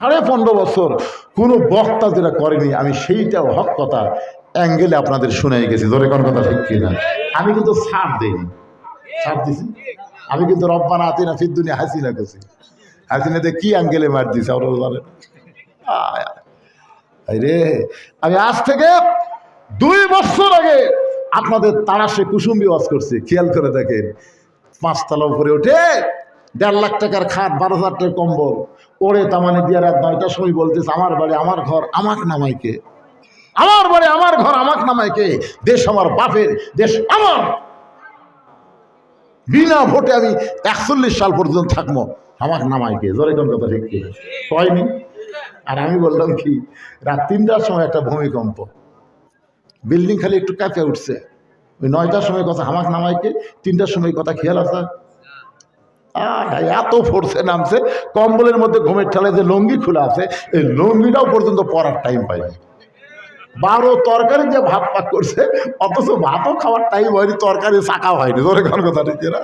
15.5 বছর কোনো বক্তা যেটা করেনি, আমি সেইটাও হক কথা অ্যাঙ্গেলে আপনাদের শুনে গেছি। ধরে কোন কথা ঠিক কিনা? আমি কিন্তু ছাড় দিইনি, ছাড় দিছি। আমি কিন্তু রব্বানা আতিনা ফিদ দুনিয়া হাসিনা করছি। হাসিনাতে কি অ্যাঙ্গেলে মার দিছে আপনারা জানেন? রে আমি আজ থেকে 2 বছর আগে আপনাদের তারাশে কুসুম্বি ওয়াজ করছি, খেয়াল করে দেখেন। 5 তলা উপরে উঠে 1.5 লাখ টাকার খাট, 12,000 টাকার কম্বল ওরে তামানে দিয়ে রাত 9টার সময় বলতেছে আমার বাড়ি আমার ঘর আমাকে নামাইকে, আমার বাড়ি আমার ঘর আমাকে নামাইকে, দেশ আমার বাপের, দেশ আমার, বিনা ভোটে আমি 41 সাল পর্যন্ত থাকবো, আমাকে নামাইকে। জোরে কোন কথা ঠিক কি হয়নি? আর আমি বললাম কি, রাত 3টার সময় একটা ভূমিকম্প, বিল্ডিং খালি একটু কাঁপে উঠছে। ওই 9টার সময় কথা আমাকে নামাইকে, 3টার সময় কথা খেয়াল আছে। এত ফোর্সে নামছে, কম্বলের মধ্যে ঘুমের ঠেলে যে লুঙ্গি খোলা আছে, এই লুঙ্গিটাও পর্যন্ত পরার টাইম পাইনি। 12 তরকারি যে ভাত পাক করছে, অথচ ভাতও খাওয়ার টাইম হয়নি, তরকারি চাকাও হয়নি। ধরে কোন কথা ঠিক না?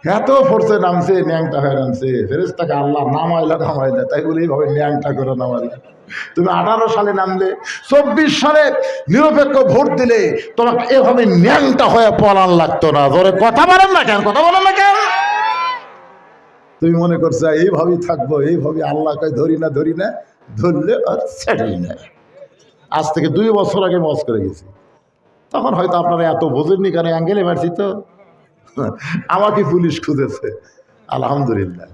এত ফোর্সে নামছে, ন্যাংটা হয়ে নামছে। ফেরেশতাকে আল্লাহ নামাইলা, তাই বলে এইভাবে ন্যাংটা করে নামাইলা। তুমি 18 সালে নামলে, 24 সালে নিরপেক্ষ ভোট দিলে, তোমাকে এভাবে ন্যাংটা হয়ে পলান লাগতো না। ধরে কথা বলেন না কেন? কথা বলেন না কেন? তুমি মনে করছো এইভাবেই থাকবো, এইভাবে আল্লাহ কয় ধরি না, ধরলে আর ছেড়েই না। আজ থেকে 2 বছর আগে মজ করে গেছি, তখন হয়তো আপনারা এত বোঝেননি, কারণ অ্যাঙ্গেলে মারছি তো। আমাকে পুলিশ খুঁজেছে, আলহামদুলিল্লাহ।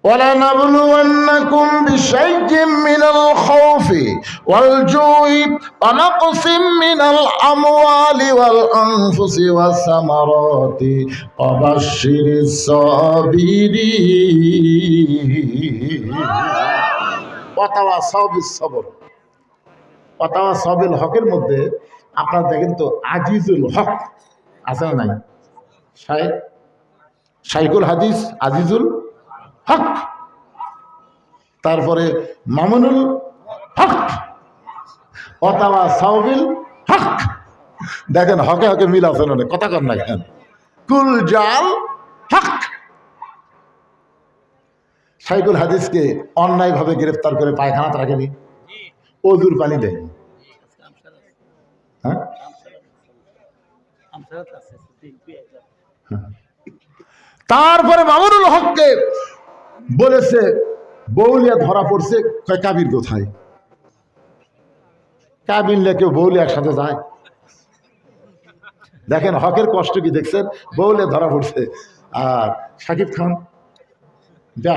وَلَنَبْلُوَنَّكُمْ بِشَيْءٍ مِّنَ الْخَوْفِ وَالْجُوعِ وَنَقْصٍ مِّنَ الْأَمْوَالِ وَالْأَنفُسِ وَالثَّمَرَاتِ وَبَشِّرِ الصَّابِرِينَ ওয়াতাওয়াসাউ বিস-সবর। ওয়াতাওয়াসাউ বিল হকের মধ্যে আপনারা দেখেন তো, আজিজুল হক আছে না নাই? শাইখুল হাদিস আজিজুল হক, তারপরে মামুনুল হক, ওয়াতাওয়াসাউ বিল হক। দেখেন হকে হকে মিল আছে না? কথা কর না কেন? কুল জাল হক। শাইখুল হাদিসকে অন্যায়ভাবে গ্রেফতার করে পায়খানাতে রাখেনি, ওজুর পানি দেয়। হ্যাঁ, তারপরে মামুনুল হককে বলেছে বউলিয়া ধরা পড়ছে, কাবির কোথায়? কাবির লেকে বউলিয়া একসাথে যায়? দেখেন হকের কষ্ট কি দেখছেন? বউলিয়া ধরা পড়ছে। আর শাকিব খান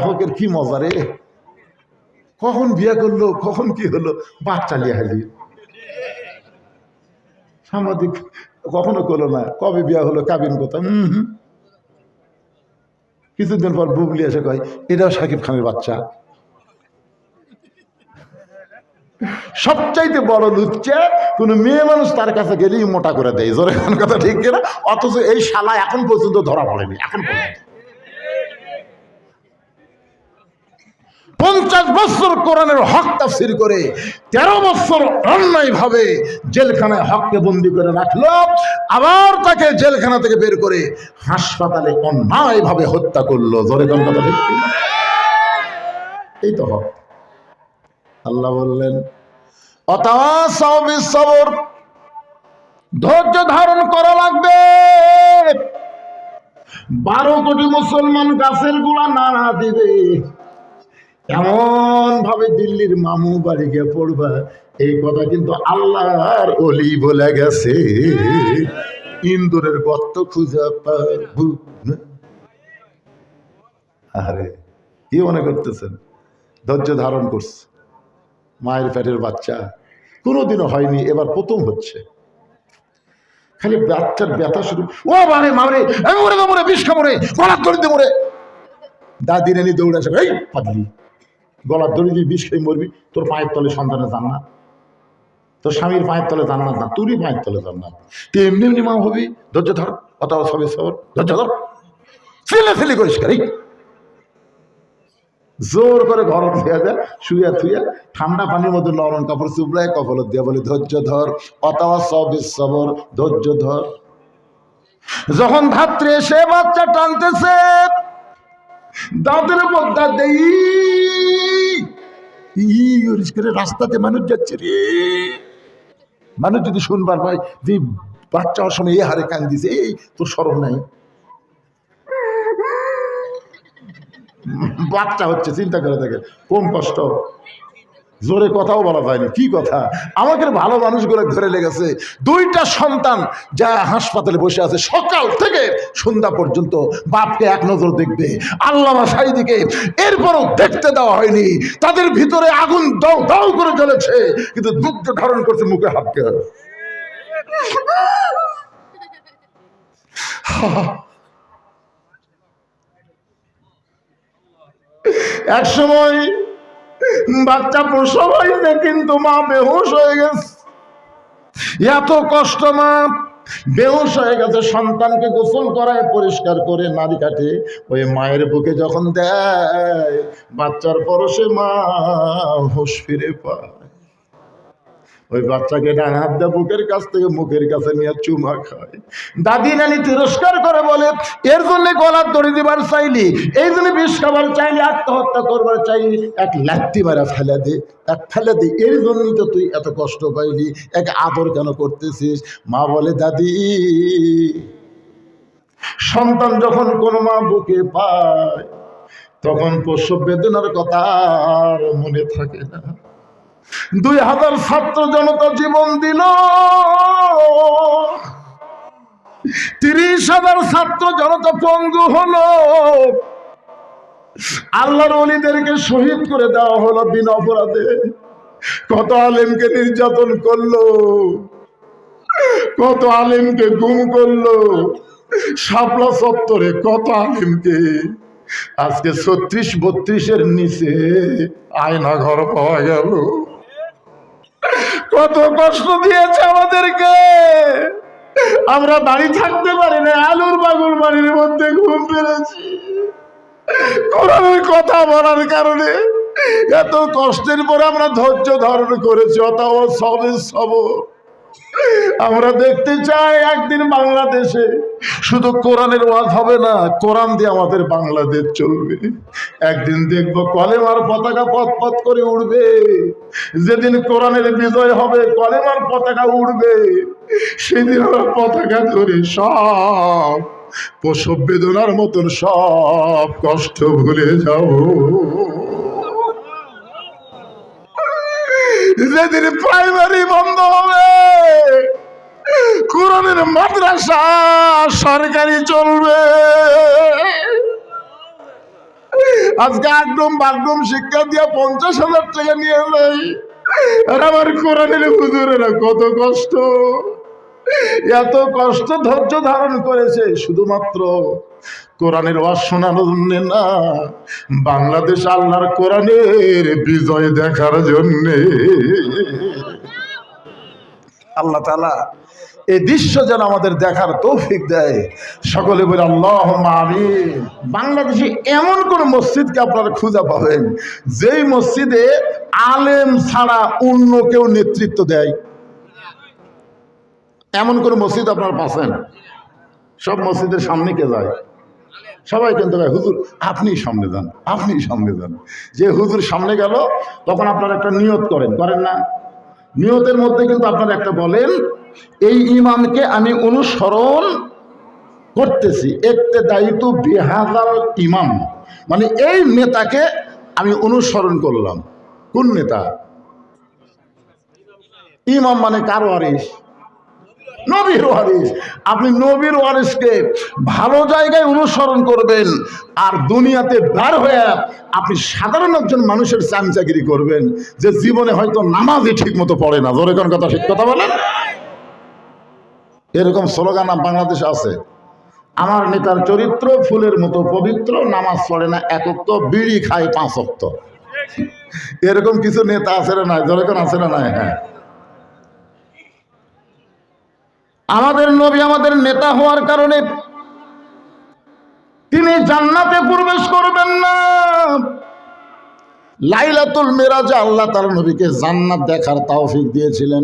হকের কি মজা রে, কখন বিয়ে করলো, কখন কি হলো, বাচ্চা নিয়ে হালি। সাংবাদিক কখনো করলো না, কবে বিয়ে হলো, কাবিন কোথায়? কিছুদিন পর বুবলি এসে কয় এটাও শাকিব খানের বাচ্চা। সবচাইতে বড় লুচ্চা কোন মেয়ে মানুষ তার কাছে গেলেই মোটা করে দেয়। জোরে কোন কথা ঠিক কিনা? অথচ এই শালা এখন পর্যন্ত ধরা পড়েনি, এখন পর্যন্ত। 50 বছর কোরআনের হক তাফসীর করে 13 বছর অন্যায় ভাবে জেলখানায় হককে বন্দি করে রাখলো, আবার তাকে জেলখানা থেকে বের করে হাসপাতালে অন্যায় ভাবে হত্যা করলো। জোরে কোন কথা ঠিক কিনা? এই তো হক। আল্লাহ বললেন ওয়াতাওয়াসাউ বিস-সবর, ধৈর্য ধারণ করা লাগবে। 12 কোটি মুসলমান গাছের গোড়া নাড়া দিবে, এমন ভাবে দিল্লির মামু বাড়ি গিয়ে পড়বা, এই কথা কিন্তু আল্লাহর ওলি বলে গেছে। ইন্দুরের গর্ত খুঁজে পাবো না। আরে কি মনে করতেছেন? ধৈর্য ধারণ করছে, মায়ের পেটের বাচ্চা, কোনোদিনও হয়নি, এবার প্রথম হচ্ছে। খালি বাচ্চার ব্যথা শুরু, ও মানে মারে মরে মরে, বিষ খামরে, গলার দড়ি দিয়ে মরে। দাদি নানি দৌড়ে আসে, এই পাগলি, গলার দড়ি দিয়ে বিষ খেয়ে মরবি, তোর পায়ের তলে সন্তানের জান্নাত, তোর স্বামীর পায়ের তলে জান্নাত না, তোরই পায়ের তলে জান্নাত। তুই এমনি এমনি মা হবি। ধৈর্য ধর, ওয়াতাওয়াসাউ বিস-সবর, ধৈর্য ধর। ফেলে করিস কারি, জোর করে ঘর ধুয়ে যায়, শুয়ে থুয়ে ঠান্ডা পানির মধ্যে নরম কাপড় চুপড়ায় কপালত দিয়ে বলে ধৈর্য ধর, ওয়াতাওয়াসাউ বিস-সবর, ধৈর্য ধর। যখন ধাত্রী এসে বাচ্চা টানতেছে, দাঁতের উপর দাঁত দেই করে রাস্তাতে মানুষ যাচ্ছে রে। মানুষ যদি শুনবার পায় যে বাচ্চা হওয়ার সময় এই হারে কান দিছে, এই তোর সরম নাই, বাচ্চা হচ্ছে, চিন্তা করে দেখে কম কষ্ট। জোরে কথাও বলা যায়নি, কি কথা। আমাদের ভালো মানুষগুলো ধরে লেগেছে, দুইটা সন্তান যা হাসপাতালে বসে আছে সকাল থেকে সন্ধ্যা পর্যন্ত, বাপকে এক নজর দেখবে আল্লামা সাঈদীকে, এরপরও দেখতে দেওয়া হয়নি। তাদের ভিতরে আগুন দাও দাও করে জ্বলেছে, কিন্তু দুগ্ধ ধারণ করছে মুখে হাতকে। এক সময় বাচ্চা প্রসব হয়েছে, কিন্তু মা বেহুশ হয়ে গেছে। এত কষ্ট, মা বেহুশ হয়ে গেছে। সন্তানকে গোসল করায়, পরিষ্কার করে নাড়ি কাটে, ওই মায়ের বুকে যখন দেয়, বাচ্চার পরশে মা হুঁশ ফিরে পায়। ওই বাচ্চাকে ডান হাত দিয়ে বুকের কাছ থেকে মুখের কাছে নিয়ে চুমা খায়। দাদি নানি তিরস্কার করে বলে, এর জন্য গলার দড়ি দিবার চাইলি, এই জন্য বিষ খাবার চাইলি, আত্মহত্যা করবার চাইলি, এক লাত্তি মারা ফেলে দে, এক ফেলে দে, এর জন্যই তো তুই এত কষ্ট পাইলি, এক আদর কেন করতেছিস? মা বলে, দাদি, সন্তান যখন কোনো মা বুকে পায়, তখন প্রসব বেদনার কথা আর মনে থাকে না। 2000 ছাত্র জনতা জীবন দিল, 30,000 ছাত্র জনতা পঙ্গু হলো, আল্লাহর ওলিদেরকে শহীদ করে দেওয়া হলো বিনা অপরাধে। কত আলেমকে নির্যাতন করলো, কত আলেমকে গুম করলো, শাপলা চত্বরে কত আলেমকে। আজকে 36-32-এর নিচে আয়না ঘর পাওয়া গেল। কত কষ্ট দিয়েছে আমাদেরকে, আমরা বাড়ি থাকতে পারি না, আলুর বাগুর বাড়ির মধ্যে ঘুম পেরেছি কোরআনের কথা বলার কারণে। এত কষ্টের পরে আমরা ধৈর্য ধারণ করেছি, অথবা সবে সবর। আমরা দেখতে চাই একদিন বাংলাদেশে শুধু কোরআনের ওয়াজ হবে না, কোরআন দিয়ে আমাদের বাংলাদেশ চলবে। একদিন দেখবো কলেমার পতাকা পথ পথ করে উড়বে। যেদিন কোরআনের বিজয় হবে, কলেমার পতাকা উড়বে, সেদিন আমরা পতাকা ধরে সব প্রসব বেদনার মতন সব কষ্ট ভুলে যাব। যেদিন প্রাইমারি বন্ধ হবে, কোরআনের মাদ্রাসা সরকারি চলবে। আজকে একদম বাথরুম শিক্ষা দিয়ে 50,000 টাকা নিয়ে যাই, আর আমার কোরআনের হুজুরেরা কত কষ্ট, এত কষ্ট ধৈর্য ধারণ করেছে শুধুমাত্র কোরআনের ওয়াজ শোনার জন্য না, বাংলাদেশ আল্লাহর কোরআনের বিজয় দেখার জন্য। আল্লাহ তাআলা এই দৃশ্য যেন আমাদের দেখার তৌফিক দেয়, সকলে বলে আল্লাহুম্মা আমিন। বাংলাদেশে এমন কোন মসজিদকে আপনারা খুঁজে পাবেন যেই মসজিদে আলেম ছাড়া অন্য কেউ নেতৃত্ব দেয়? এমন কোন মসজিদ আপনারা পাচ্ছেন? সব মসজিদের সামনে কে যায়? সবাই কিন্তু হুজুর আপনি সামনে যান, আপনি সামনে যান। যে হুজুর সামনে গেল, তখন আপনারা একটা নিয়ত করেন না? নিয়তের মধ্যে কিন্তু আপনারা একটা বলেন, এই ইমামকে আমি অনুসরণ করতেছি, ইক্তেদাইতু বিহাযাল ইমাম, মানে এই নেতাকে আমি অনুসরণ করলাম। কোন নেতা? ইমাম মানে কার ওয়ারিস? নবীর ওয়ারিস। আপনি নবীর ওয়ারিসকে ভালো জায়গায় অনুসরণ করবেন, আর দুনিয়াতে বের হয়ে আপনি সাধারণ একজন মানুষের চামচাগিরি করবেন, যে জীবনে হয়তো নামাজই ঠিক মতো পড়ে না। জোরে কোন কথা, ঠিক কথা বলেন। এরকম স্লোগান বাংলাদেশে আছে। আমার নেতার চরিত্র ফুলের মতো পবিত্র, নামাজ পড়ে না 1 ওয়াক্ত, বিড়ি খায় 5 ওয়াক্ত। এরকম কিছু নেতা আছে না? জোরে কোন আছে না? হ্যাঁ, আমাদের নবী আমাদের নেতা হওয়ার কারণে তিনি জান্নাতে প্রবেশ করবেন না। লাইলাতুল মিরাজে আল্লাহ তাআলা নবীকে জান্নাত দেখার তৌফিক দিয়েছিলেন।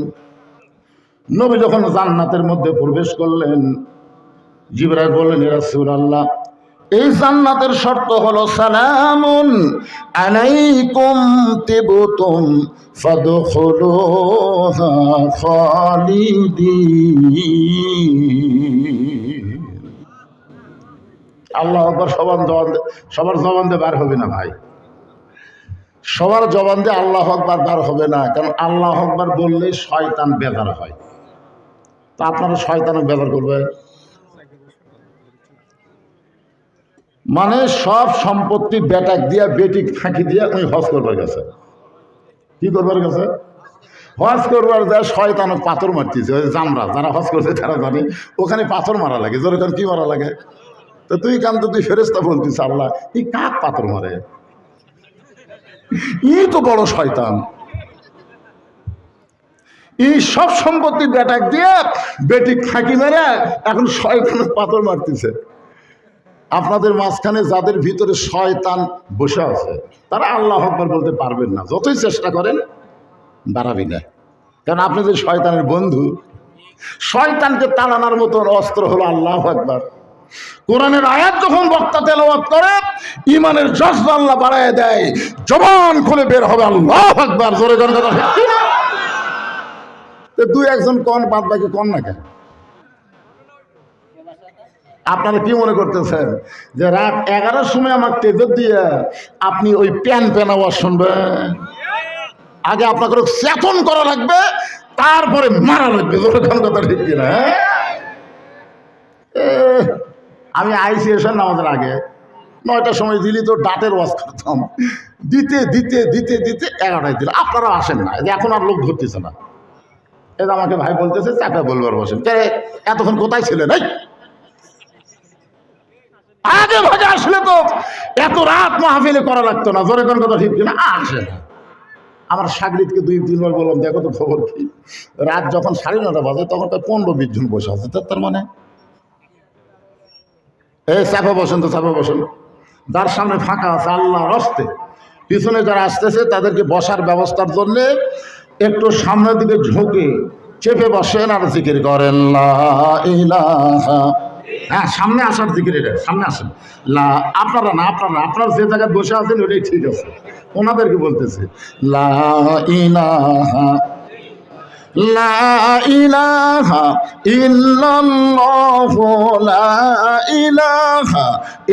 নবী যখন জান্নাতের মধ্যে প্রবেশ করলেন, জিবরাইল বললেন, ইয়া রাসূলুল্লাহ, এই জান্নাতের শর্ত হলো সালামুন আলাইকুম তিবতুম ফাদখুলুহা খালিদিন। আল্লাহু আকবার সবার জবান দিয়ে বার হবে না ভাই, সবার জবান দিয়ে আল্লাহু আকবার বার হবে না, কারণ আল্লাহু আকবার বললে শয়তান বেজার হয়। তা আপনারা শয়তানও বেজার করবেন, মানে সব সম্পত্তি বেটাক দিয়া বেটিক ফাঁকি দিয়া ওই হজ করবার গেছে। কি করবার গেছে? হজ করবার যায় শয়তানও পাথর মারতেছে। ওই জামরা যারা হজ করছে তারা জানে ওখানে পাথর মারা লাগে। যেরকম কি মারা লাগে? তো তুই তুই ফেরেশতা বলতিস আল্লাহ এই কাক পাথর মারে, ই তো বড় শয়তান। এই সব সম্পত্তি বেটাক দিয়ে বেটিক ফাঁকি মেরে এখন শয়তানের পাথর মারতেছে। আপনাদের মাঝখানে যাদের ভিতরে শয়তান বসে আছে তারা আল্লাহু আকবার বলতে পারবেন না, যতই চেষ্টা করেন বাড়াবি না, কারণ আপনি যে শয়তানের বন্ধু। শয়তানকে তাড়ানোর মতন অস্ত্র হলো আল্লাহু আকবার। কোরআনের আয়াত যখন বক্তা তেলাওয়াত করে ঈমানের জজ্বা আল্লাহ বাড়ায় দেয়, জবান খুলে বের হবে আল্লাহু আকবার। জোরে কোন কথা ঠিক না? তো দুই একজন কোন বাদ বাকি কোন না কেন? আপনারা কি মনে করতেছেন যে রাত 11টার সময় আমার তেজর দিয়ে আপনি ওই প্যান আওয়াজ শুনবেন? আগে আপনাকে চেতন করা লাগবে, তারপরে মারা লাগবে। কথা ঠিক কিনা? আমি আইসি এসে নামাজের আগে 9টার সময় দিলি তো ডাটের ওয়াজ করতাম, দিতে দিতে দিতে দিতে 11টায় দিল। আপনারাও আসেন না, এখন আর লোক ধরতেছে না। এটা আমাকে ভাই বলতেছে চাকা বলবার বসেন, এতক্ষণ কোথায় ছিলেন? আগে ভাগে আসলে তো এত রাত মাহফিলে করা লাগতো না। জোরে কোন কথা ঠিক কিনা? আসে না। আমার সাগরিদকে 2-3 বার বললাম দেখো তো খবর কি। রাত যখন 9:30 বাজে তখন তো 15-20 জন বসে আছে। তার মানে এই চাপা বসেন, তো চাপা বসেন। যার সামনে ফাঁকা আছে আল্লাহর হস্তে, পিছনে যারা আসতেছে তাদেরকে বসার ব্যবস্থার জন্য একটু সামনের দিকে ঝুঁকে চেপে বসেন আর জিকির করেন লা ইলাহা। হ্যাঁ, সামনে আসার জিকির, এটা সামনে আসেন। আপনারা না, আপনারা যে জায়গায় বসে আছেন ওটাই ঠিক আছে। ওনাদেরকে বলতেছে লা ইলাহা লা ইলাহা ইল্লাল্লাহু লা ইলাহা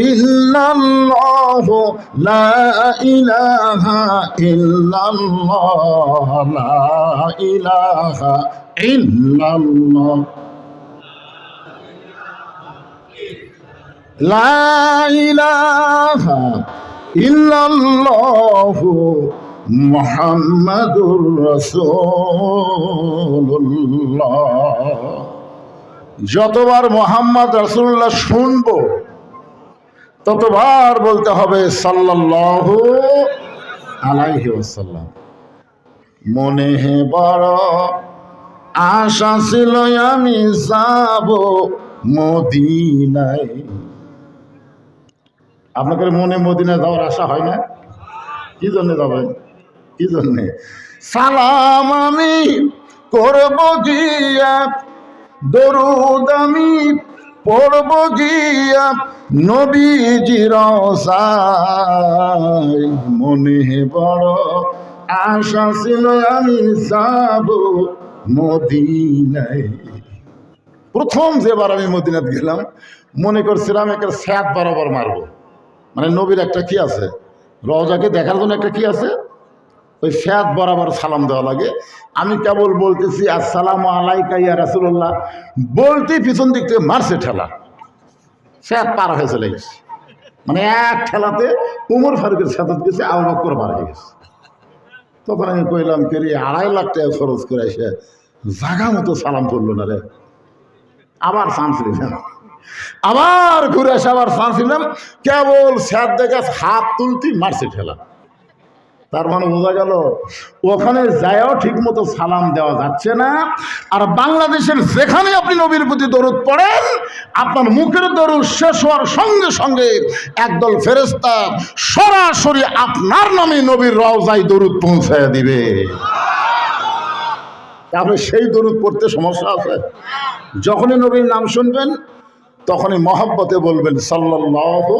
ইল্লাল্লাহু লা ইলাহা ইল্লাল্লাহ লা ইলাহা ইল্লাল্লাহ লা ইলাহা ইল্লাল্লাহু মুহাম্মাদুর রাসূলুল্লাহ। যতবার মুহাম্মদ রাসূলুল্লাহ শুনবো ততবার বলতে হবে সাল্লাল্লাহু আলাইহি ওয়াসাল্লাম। মনে বড় আশা ছিল আমি যাব মদিনায়। আপনাদের মনে মদিনায় যাওয়ার আশা হয় না? কি জন্য যাবেন? কি জন্যে? সালাম আমি করব গিয়া, দরুদ আমি পড়ব গিয়া নবীজির রওজায়। মনে বড় আশা ছিল আমি যাব মদিনায়। প্রথম যেবার আমি মদিনাতে গেলাম মনে করছিলাম একটা স্যাত বরাবর মারবো, মানে নবীর একটা কি আছে, রওজাকে দেখার জন্য একটা কি আছে, ওই স্যাত বরাবর সালাম দেওয়া লাগে। আমি কেবল বলতেছি আসসালামু আলাইকা ইয়া রাসূলুল্লাহ, বলতেই পিছন দিক থেকে মারছে ঠেলা, স্যাত পার হয়ে চলে গেছে। মানে এক ঠেলাতে উমর ফারুকের সাথে গেছে, আবু বকর পার হয়ে গেছে। তখন আমি কইলাম কে রে, 2.5 লাখ টাকা খরচ করে এসে জাগা মতো সালাম করলো না রে। আবার চান্স নিলাম, আবার ঘুরে এসে আবার চান্স নিলাম, কেবল স্যার দেখে হাত তুলতি মারছে ঠেলা। তার মানে বোঝা গেল ওখানে যায়ও ঠিক মতো সালাম দেওয়া যাচ্ছে না। আর বাংলাদেশের যেখানে আপনি নবীর প্রতি দরুদ পড়েন, আপনার মুখের দরুদ শেষ হওয়ার সঙ্গে সঙ্গে একদল ফেরেশতা সরাসরি আপনার নামে নবীর রওজায় দরুদ পৌঁছায় দিবে। তাহলে সেই দরুদ পড়তে সমস্যা আছে? যখনই নবীর নাম শুনবেন তখনই মহব্বতে বলবেন সাল্লাল্লাহু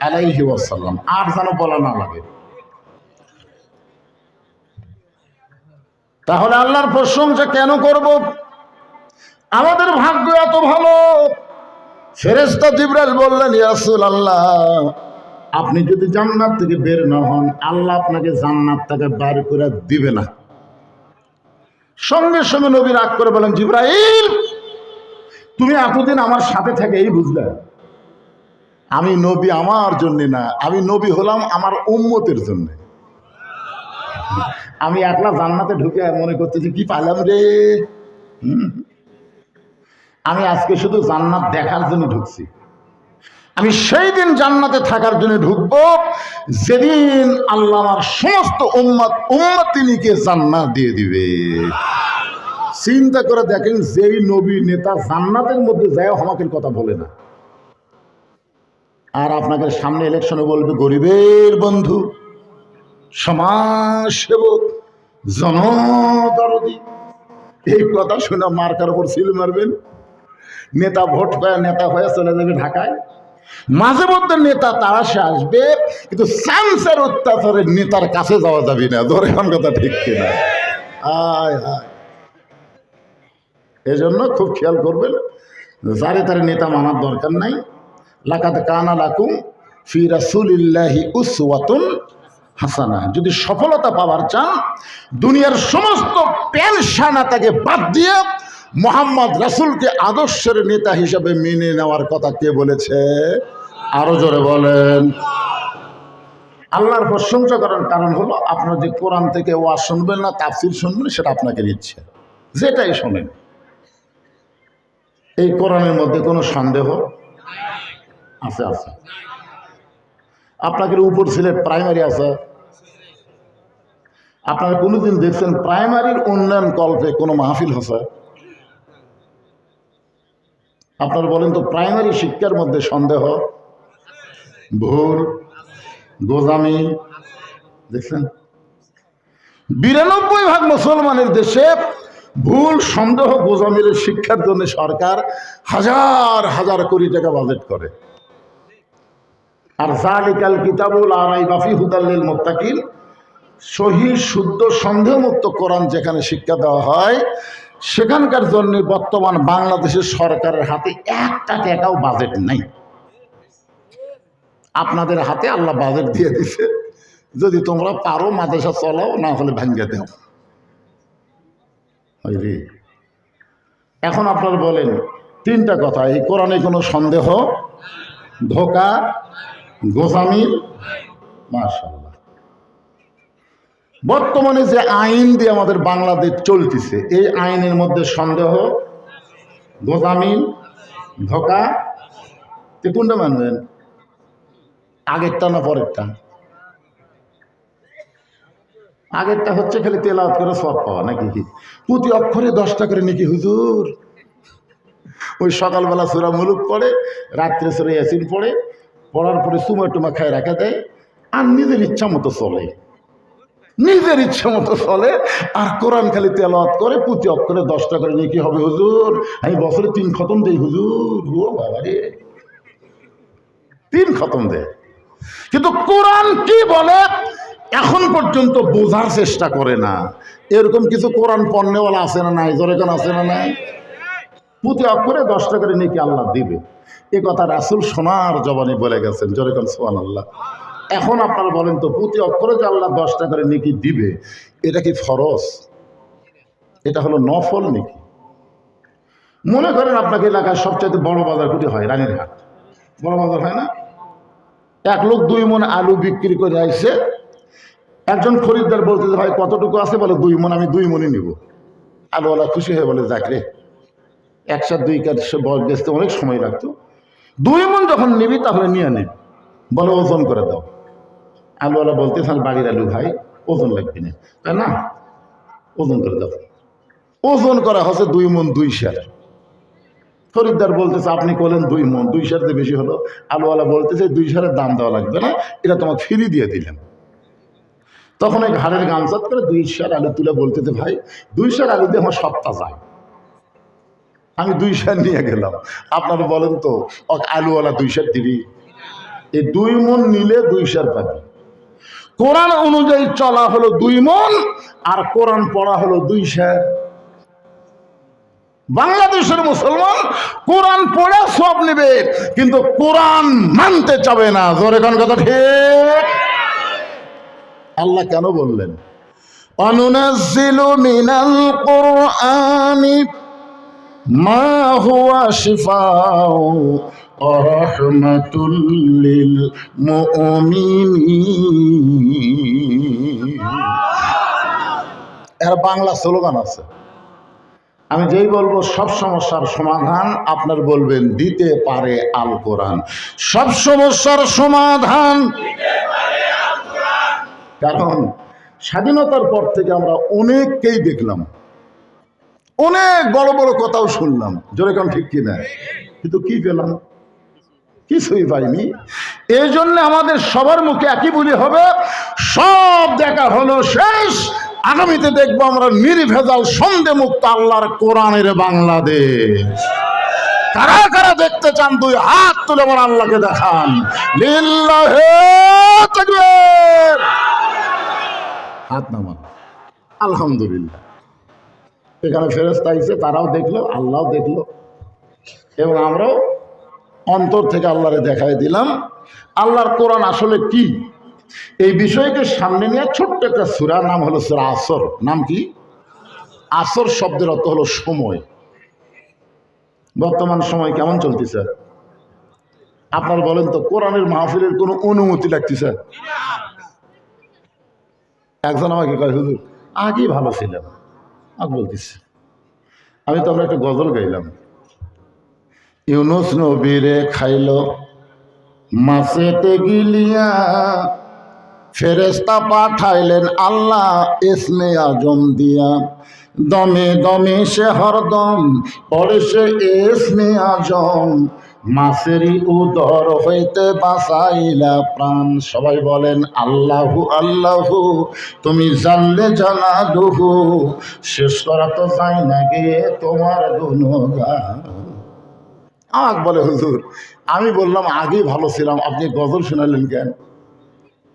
আলাইহি ওয়াসাল্লাম, আর যেন বলা না লাগে। তাহলে আল্লাহর প্রশংসা কেন করব? আমাদের ভাগ্য এত ভালো। ফেরেশতা জিবরাইল বললেন, ইয়া রাসূলুল্লাহ, আপনি যদি জান্নাত থেকে বের না হন, আল্লাহ আপনাকে জান্নাত থেকে বাইর করে দিবে না। সঙ্গে সঙ্গে নবী রাগ করে বলেন, জিবরাইল, তুমি এতদিন আমার সাথে থেকে এই বুঝলে আমি নবী আমার জন্য না, আমি নবী হলাম আমার উম্মতের জন্য। আমি একলা জান্নাতে ঢুকে মনে করতেছি কি পাইলাম রে। আমি আজকে শুধু জান্নাত দেখার জন্য ঢুকছি। আমি সেই দিন জান্নাতে থাকার জন্য ঢুকবো যেদিন আল্লাহ আমার সমস্ত উম্মতিনীকে জান্নাত দিয়ে দিবে। চিন্তা করে দেখেন, যেই নবী নেতা জান্নাতের মধ্যে যায় আমাকে কথা বলে না, আর আপনাদের সামনে ইলেকশনে বলবে গরিবের বন্ধু, সমাজসেবক, জনদরদি। এই কথা শুনে মার্কার উপর সিল মারবেন। নেতা ভোট পায়, নেতা হয়ে চলে যাবে ঢাকায়। মাঝে মধ্যে নেতা তারাসে আসবে, কিন্তু চান্সের অত্যাচারে নেতার কাছে যাওয়া যাবে না। ধরে কোন কথা ঠিক কিনা? আয় হায়, এজন্য খুব খেয়াল করবেন, যারে তারে নেতা মানার দরকার নাই। লাকাদ কানা লাকুম ফি রাসূলিল্লাহি উসওয়াতুন হাসানা। যদি সফলতা পাওয়ার চান, দুনিয়ার সমস্ত পেনশনাতাকে বাদ দিয়ে মোহাম্মদ রাসূলকে আদর্শের নেতা হিসেবে মেনে নেওয়ার কথা কে বলেছে? আরো জোরে বলেন। আল্লাহর প্রশংসা করার কারণ হলো, আপনার যে কোরআন থেকে ওয়াজ শুনবেন না, তাফসীর শুনবেন, সেটা আপনাকে নিচ্ছে। যেটাই শোনেন, এই কোরআনের মধ্যে কোনো সন্দেহ আছে? আছে। আপনাদের উপর সিলেট প্রাইমারি আছে। আপনারা কোনোদিন দেখছেন প্রাইমারির উন্নয়ন কল্পে কোনো মাহফিল হচ্ছে? আপনারা বলেন তো, প্রাইমারি শিক্ষার মধ্যে সন্দেহ, ভুল, গোজামি দেখছেন? 92% মুসলমানের দেশে ভুল, সন্দেহ, গোজামির শিক্ষার জন্য সরকার হাজার হাজার কোটি টাকা বাজেট করে। আর যালিকাল কিতাবুল লা রাইবা ফীহি হুদাল লিল মুত্তাকিন, সহিহ শুদ্ধ সন্দেহমুক্ত কোরআন যেখানে শিক্ষা দেওয়া হয়, সেখানকার জন্য বর্তমান বাংলাদেশের সরকারের হাতে একটা টাকাও বাজেট নাই। আপনাদের হাতে আল্লাহ বাজেট দিয়ে দিছে, যদি তোমরা পারো মাদ্রাসা চলাও, না হলে ভাঙ্গিয়ে দাও। এখন আপনারা বলেন তিনটা কথা, এই কোরআনে কোনো সন্দেহ, ধোঁকা, গোজামি? মাশাআল্লাহ। বর্তমানে যে আইন দিয়ে আমাদের বাংলাদেশ চলতেছে, এই আইনের মধ্যে সন্দেহ, গোজামি, ধোঁকা, কোনটা মানবেন? আগেরটা না পরেরটা? আগেরটা হচ্ছে খালি তেলাওয়াত করে সওয়াব পাওয়া, নাকি? প্রতি অক্ষরে 10 টাকা করে নাকি হুজুর। ওই সকালবেলা সূরা মুলুক পড়ে, রাত্রে সূরা ইয়াসিন পড়ে, পড়ার পরে চুমা টুমা খায় রাখা দেয়, আর নিজের ইচ্ছা মতো চলে, নিজের ইচ্ছা মতো চলে, আর কোরআন খালি তেলাওয়াত করে। প্রতি অক্ষরে 10 টাকা করে নাকি হবে হুজুর। আমি বছরে 3 খতম দেই হুজুর। ও বাবা রে, 3 খতম দেয়, কিন্তু কোরআন কি বলে এখন পর্যন্ত বোঝার চেষ্টা করে না। এরকম কিছু কোরআন পণ্যওয়ালা আছে না নাই? জোরে কোন আছে না নাই? প্রতি অক্ষরে 10 টাকা করে নাকি আল্লাহ দিবে, এ কথা রাসূল সোনার জবানে বলে গেছেন। জোরে কোন সুবহানাল্লাহ। এখন আপনারা বলেন তো, প্রতি অক্ষরে যে আল্লাহ 10 টাকা করে নাকি দিবে, এটা কি ফরজ? এটা হলো নফল নাকি? মনে করেন আপনাকে এলাকায় সবচেয়ে বড় বাজার কোটি হয়? রানীরহাট বড় বাজার হয় না? এক লোক 2 মণ আলু বিক্রি করে আসছে। একজন খরিদ্দার বলতে, ভাই কতটুকু আছে? বলে 2 মণ। আমি 2 মণই নিব। আলুওয়ালা খুশি হয়ে বলে, যাক রে, একসাথে 2 কাজ বেচতে অনেক সময় লাগতো, 2 মণ যখন নিবি তাহলে নিয়ে নিবি। বলে ওজন করে দাও। আলুওয়ালা বলতে, তাহলে বাড়ির আলু ভাই, ওজন লাগবে না। তাই না, ওজন করে দাও। ওজন করা হচ্ছে 2 মণ 2 সের। খরিদ্দার বলতেছে, আপনি করলেন 2 মণ, 2 সের যে বেশি হলো। আলুওয়ালা বলতেছে, 2 সেরের দাম দেওয়া লাগবে না, এটা তোমাকে ফ্রি দিয়ে দিলাম। তখন এই ঘাড়ের গামছাত করে 2 সের আলু তুলে বলতেছে, ভাই 2 সের আলু দিয়ে আমার সপ্তাহ যায়। আমি 2 সের নিয়ে গেলাম। আপনারা বলেন তো আলুওয়ালা 2 সের দিবি? এই 2 মণ নিলে 2 সের পাবি। কোরআন অনুযায়ী চলা হলো 2 মণ, আর কোরআন পড়া হলো 2 সের। বাংলাদেশের মুসলমান কোরআন পড়ে সব নেবে, কিন্তু কোরআন মানতে চাবে না। জোরে কোন কথা ঠিক? আল্লাহ কেন বললেন অনুনাজ্জিলু মিনাল কুরআনি মা হুয়া শিফাউ ওয়া রাহমাতুল লিল মুমিনিন। এর বাংলা স্লোগান আছে, আমি যেই বলবো সব সমস্যার সমাধান আপনার বলবেন দিতে পারে আল কোরআন। সব সমস্যার সমাধান দিতে পারে আল কোরআন। কারণ স্বাধীনতার পর থেকে আমরা অনেককেই দেখলাম, অনেক বড় বড় কথাও শুনলাম, জোরে কোন ঠিক কিনা? কিন্তু কি পেলাম? কিছুই পাইনি। এই জন্য আমাদের সবার মুখে একই বলি হবে, সব দেখা হলো শেষ, আগামীতে দেখবো আমরা নির্ভেজাল সন্দেহ মুক্ত আল্লাহর কোরআনের বাংলাদেশ। কারা কারা দেখতে চান 2 হাত তুলে আমার আল্লাহকে দেখান। লিল্লাহি তাকবীর। হাত নামান। আলহামদুলিল্লাহ। এখানে ফেরেশতা আইছে, তারাও দেখলো, আল্লাহও দেখলো, এবং আমরাও অন্তর থেকে আল্লাহরে দেখাই দিলাম আল্লাহর কোরআন আসলে কি। এই বিষয়কে সামনে নিয়ে ছোট্ট একটা সূরা, নাম হলো সূরা আসর। নাম কি? আসর শব্দের অর্থ হলো সময়। বর্তমান সময় কেমন চলতেছে আপনার বলেন তো? কোরআনের মাহফিলের কোনো অনুমতি লাগতেছে? একজন আমাকে কয় হুজুর আগেই ভালো ছিলাম। আমি বলতেছি, আমি তো আমরা একটা গজল গাইলাম, ইউনুস নবীরে খাইল মাছেতে গিলিয়া, ফেরেশতা পাঠাইলেন আল্লাহ ইসমে আজম দিয়া, দমে দমে সে হরদম পড়ে সে ইসমে আজম, মাছেরই উদর হইতে বাঁচাইলা প্রাণ। সবাই বলেন আল্লাহু আল্লাহু, তুমি জানলে জানালুহু, শেষ করা তো যায় না গে তোমার গুণগান। আমাকে বলে হুজুর আমি বললাম আগেই ভালো ছিলাম, আপনি গজল শোনালেন কেন?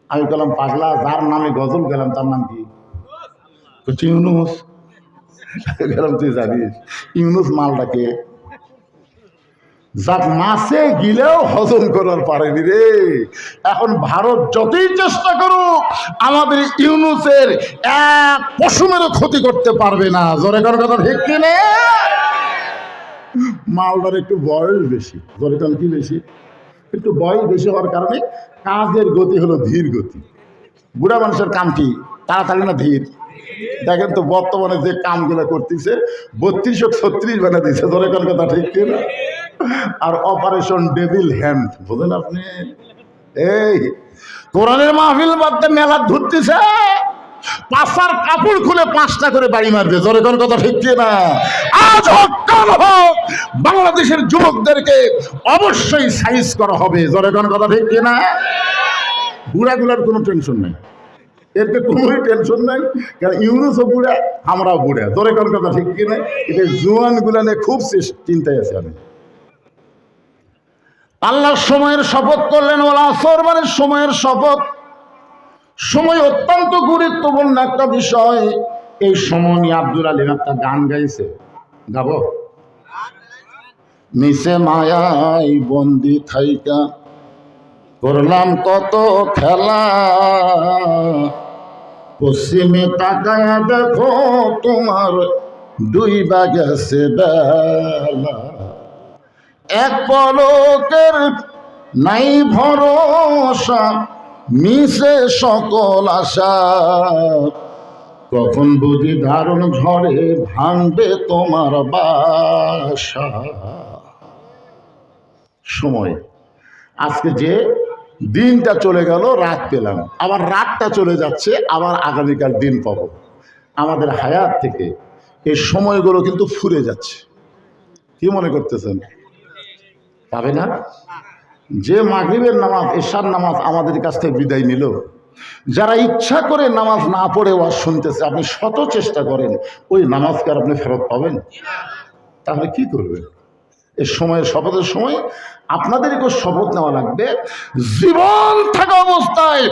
আমি বললাম পাগলা, যার নামে গজল গেলাম তার নাম কি? ইউনুস। গেলাম তুই জানিস ইউনুস মালটাকে? যাক মাছে গিলেও হজম করার পারেনি রে। এখন ভারত যতই চেষ্টা করুক আমাদের ইউনুসের এক পশমেরও ক্ষতি করতে পারবে না। জোরে করার কথা ঠিক কিনে? মালদার একটু বয়স বেশি। জোরে কারণ কি বেশি? একটু বয়স বেশি হওয়ার কারণে কাজের গতি হলো ধীর গতি। বুড়া মানুষের কাম কি তাড়াতাড়ি না ধীর? দেখেন তো বর্তমানে যে কামগুলো করতেছে 3236 বানা দিচ্ছে। জোরে কোন কথা ঠিক কিনা? আর অপারেশন ডেভিল হ্যান্ড, বুঝলেন আপনি? এই কোরআনের মাহফিল বাদে মেলা ধরতেছে, পাশার কাপড় খুলে 5টা করে বাড়ি মারবে। জোরে কোন কথা ঠিক কিনা? আজ হোক কাল হোক বাংলাদেশের যুবকদেরকে অবশ্যই সাইজ করা হবে। জোরে কোন কথা ঠিক কিনা? বুড়াগুলার কোনো টেনশন নেই, এতে কোনোই টেনশন নাই, কারণ ইউনুসও বুড়া, আমরাও বুড়া। জোরে কোন কথা ঠিক কিনা? এটা জোয়ানগুলা নিয়ে খুব চিন্তায় আছে আমি। আল্লাহ সময়ের শপথ করলেন, ওয়াল আসর মানে সময়ের শপথ। সময় অত্যন্ত গুরুত্বপূর্ণ একটা বিষয়। এই সময় নিয়ে আব্দুল আলীম একটা গান গাইছে, গাবো? নিচে মায়াই বন্দি থাইকা করলাম কত খেলা, পশ্চিমে তাকায়া দেখো তোমার 2 বাজেছে বেলা, এক পলকের নাই ভরসা, মিশে সকল আশা, কখন বুঝি দারুণ ঝড়ে ভাঙবে তোমার বাসা। সময় আজকে যে দিনটা চলে গেল, রাত পেলাম, আবার রাতটা চলে যাচ্ছে, আবার আগামীকাল দিন পাবো। আমাদের হায়াত থেকে এই সময়গুলো কিন্তু ফুরে যাচ্ছে। কি মনে করতেছেন? পাবে না? যে মাগরিবের নামাজ, এশার নামাজ আমাদের কাছ থেকে বিদায় নিল, যারা ইচ্ছা করে নামাজ না পড়ে ওয়াজ শুনতেছে, আপনি শত চেষ্টা করেন ওই নামাজকে আর আপনি ফেরত পাবেন? তাহলে কি করবেন? এই সময়ের শপথের সময় আপনাদেরকে শপথ নেওয়া লাগবে, জীবন থাকা অবস্থায়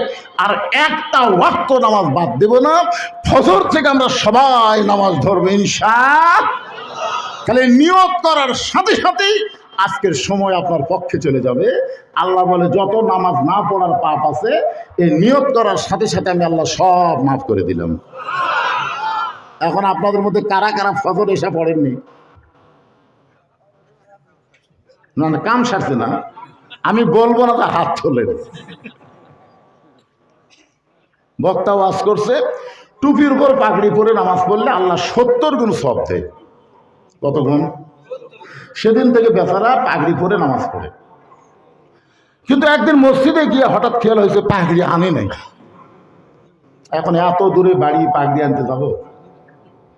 আর একটা ওয়াক্ত নামাজ বাদ দেব না। ফজর থেকে আমরা সবাই নামাজ ধরবো ইনশাআল্লাহ। তাহলে নিয়ত করার সাথে সাথেই আজকের সময় আপনার পক্ষে চলে যাবে। আল্লাহ বলে যত নামাজ না পড়ার পাপ আছে এই নিয়ত করার সাথে সাথে আমি আল্লাহ সব মাফ করে দিলাম। এখন আপনাদের মধ্যে কারা কারা ফজর এসা পড়েননি? না না, কাম সারছে না, আমি বলবো না, হাত তোলেন। বক্তা ওয়াজ করছে টুপির উপর পাগড়ি পরে নামাজ পড়লে আল্লাহ 70 গুণ সওয়াব দেয়। কত গুণ? সেদিন থেকে বেচারা পাগড়ি পরে নামাজ পড়ে। কিন্তু একদিন মসজিদে গিয়ে হঠাৎ খেয়াল হয়েছে পাগড়ি আনে নাই। এখন এত দূরে বাড়ি পাগড়ি আনতে যাব?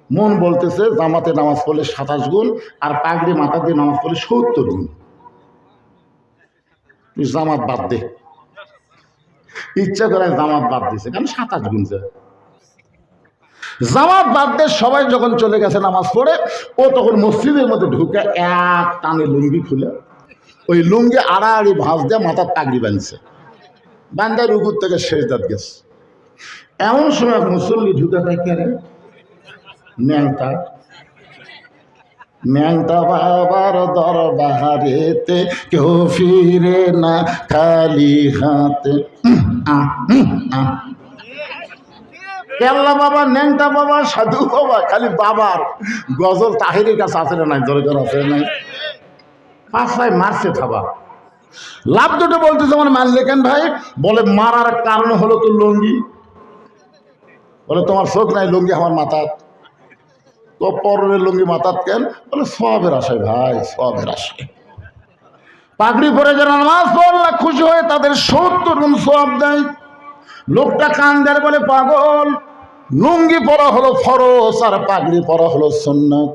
মন বলতেছে জামাতে নামাজ পড়লে 27 গুণ আর পাগড়ি মাথা দিয়ে নামাজ পড়লে 70 গুণ। জামাত বাদ দে, ইচ্ছা করে জামাত বাদ দিছে, কারণ 27 গুণ যায়। জামাত বাদ দিয়ে সবাই যখন চলে গেছে নামাজ পড়ে, ও তখন মসজিদের মধ্যে ঢুকে এক টানে লুঙ্গি খুলে ওই লুঙ্গি আড়াআড়ি ভাঁজ দিয়ে মাথার পাগড়ি বাঁধছে, বান্দার রুকুর থেকে সেজদাত গেছে। এমন সময় মুসল্লি ঢুকে থাকে ন্যাংটা ন্যাংটা বাবার দরবারেতে কেউ ফিরে না খালি হাতে। কেল্লা বাবা, ন্যাংটা বাবা, সাধু বাবা, খালি বাবার গজল তাহিরের কাছে আছে না নাই? জোরে জোরে আছে নাই? পাঁচটায় মারছে থাবা। লাভ দুটো বলতেছে মানে মারলে কেন ভাই? বলে মারার কারণ হলো তো লুঙ্গি। বলে তোমার চোখ নাই লুঙ্গি আমার মাথা, তো পরের লুঙ্গি মাথাত কেন? বলে সবের আশায় ভাই, সবের আশায়। পাগড়ি পরে যারা নামাজ পড়লা খুশি হয়ে তাদের 70 গুণ সওয়াব দেয়। লোকটা কান দেয়, বলে পাগল, লুঙ্গি পরা হলো ফরজ আর পাগড়ি পরা হলো সুন্নাত,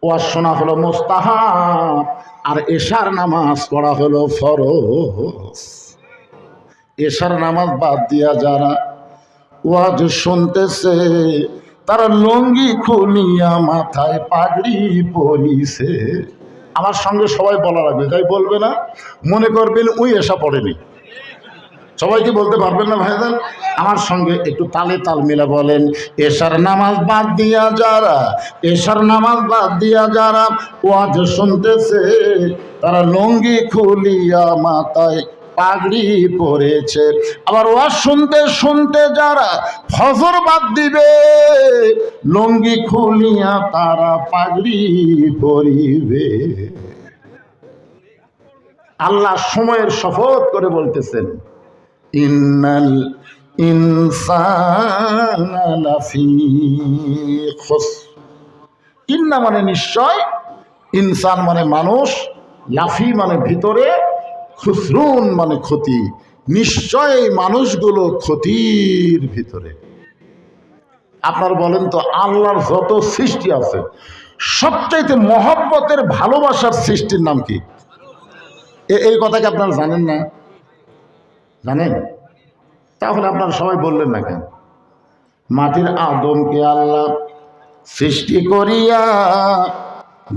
ওয়াজ শোনা হলো মুস্তাহাব আর এশার নামাজ পড়া হলো ফরজ। এশার নামাজ বাদ দিয়া যারা ওয়াজ শুনতেছে তারা লুঙ্গি খুলিয়া মাথায় পাগড়ি পরিছে। আমার সঙ্গে সবাই বলা লাগবে, তাই বলবে না? মনে করবেন ওই এসা পড়েনি। সবাই কি বলতে পারবেন না ভাইজান? আমার সঙ্গে একটু তালে তাল মিলে বলেন, এশার নামাজ বাদ দিয়া যারা, এশার নামাজ বাদ দিয়া যারা ওয়াজ শুনতেছে তারা লুঙ্গি খুলিয়া মাথায় পাগড়ি পরেছে। আবার ওয়াজ শুনতে শুনতে যারা ফজর বাদ দিবে লুঙ্গি খুলিয়া তারা পাগড়ি পরিবে। আল্লাহ সময়ের শপথ করে বলতেছেন, ইন্নাল ইনসানা লাফি খুসর। ইন্না মানে নিশ্চয়, ইনসান মানে মানুষ, লাফি মানে ভিতরে, খুসরুন মানে ক্ষতি। নিশ্চয় মানুষগুলো ক্ষতির ভিতরে। আপনার বলেন তো, আল্লাহর যত সৃষ্টি আছে সবচাইতে মহব্বতের ভালোবাসার সৃষ্টির নাম কি? এই কথাকে আপনারা জানেন না? জানেন? তাহলে আপনারা সবাই বললেন না কেন? মাটির আদমকে আল্লাহ সৃষ্টি করিয়া